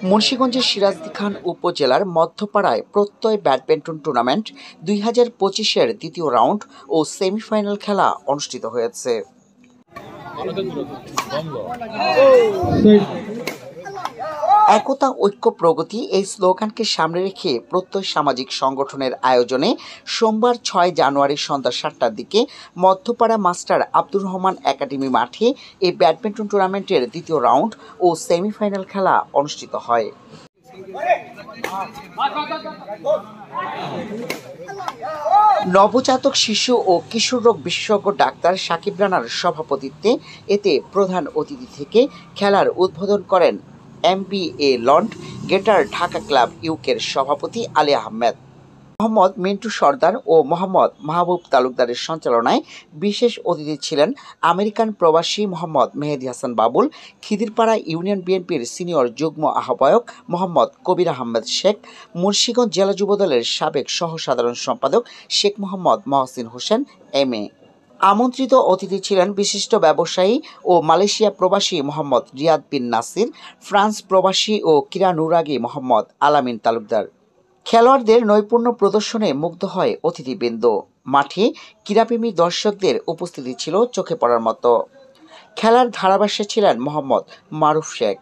মুন্সিগঞ্জের সিরাজদি খান উপজেলার মধ্যপাড়ায় প্রত্যয় ব্যাডমিন্টন টুর্নামেন্ট 2025-এর দ্বিতীয় রাউন্ড ও সেমিফাইনাল খেলা অনুষ্ঠিত হয়েছে। একতা, ঐক্য, প্রগতি এই স্লোগানকে সামনে রেখে প্রত্যয় সামাজিক সংগঠনের আয়োজনে সোমবার 6 জানুয়ারি সন্ধ্যা 7টার দিকে মধ্যপাড়া মাস্টার আব্দুর রহমান একাডেমি মাঠে এই ব্যাডমিন্টন টুর্নামেন্টের দ্বিতীয় রাউন্ড ও সেমিফাইনাল খেলা অনুষ্ঠিত হয়। নবজাতক শিশু ও কিশোর রোগ বিশেষজ্ঞ ডাক্তার সাকিব রানার সভাপতিত্বে এতে প্রধান অতিথি থেকে খেলার উদ্বোধন করেন MBA লন্ড গেটার ঢাকা ক্লাব ইউকের সভাপতি আলী আহমেদ। মোহাম্মদ মিন্টু সর্দার ও মোহাম্মদ মাহবুব তালুকদারের সঞ্চালনায় বিশেষ অতিথি ছিলেন আমেরিকান প্রবাসী মোহাম্মদ মেহেদী হাসান বাবুল, খিদিরপাড়া ইউনিয়ন বিএনপির সিনিয়র যুগ্ম আহ্বায়ক মোহাম্মদ কবির আহমেদ শেখ, মুন্সিগঞ্জ জেলা যুবদলের সাবেক সহ সাধারণ সম্পাদক শেখ মোহাম্মদ মহসিন হোসেন MA। আমন্ত্রিত অতিথি ছিলেন বিশিষ্ট ব্যবসায়ী ও মালয়েশিয়া প্রবাসী মোহাম্মদ রিয়াদ বিন নাসির, ফ্রান্স প্রবাসী ও ক্রীড়ানুরাগী মোহাম্মদ আলামিন তালুকদার। খেলোয়াড়দের নৈপুণ্য প্রদর্শনে মুগ্ধ হয় অতিথিবৃন্দ। মাঠে ক্রীড়াপ্রেমী দর্শকদের উপস্থিতি ছিল চোখে পড়ার মতো। খেলার ধারাভাষ্যে ছিলেন মোহাম্মদ মারুফ শেখ।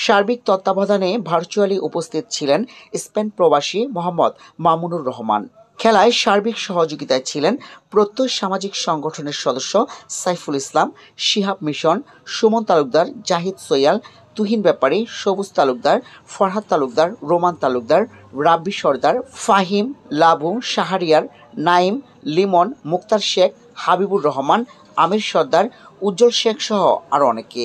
সার্বিক তত্ত্বাবধানে ভার্চুয়ালি উপস্থিত ছিলেন স্পেন প্রবাসী মোহাম্মদ মামুনুর রহমান। খেলায় সার্বিক সহযোগিতায় ছিলেন প্রত্যয় সামাজিক সংগঠনের সদস্য সাইফুল ইসলাম, শিহাব মিশন, সুমন তালুকদার, জাহিদ সৈয়াল, তুহিন ব্যাপারী, সবুজ তালুকদার, ফরহাদ তালুকদার, রোমান তালুকদার, রাব্বি সর্দার, ফাহিম, লাবু, শাহরিয়ার, নাইম, লিমন, মুক্তার শেখ, হাবিবুর রহমান, আমির সর্দার, উজ্জ্বল শেখ সহ আরও অনেকে।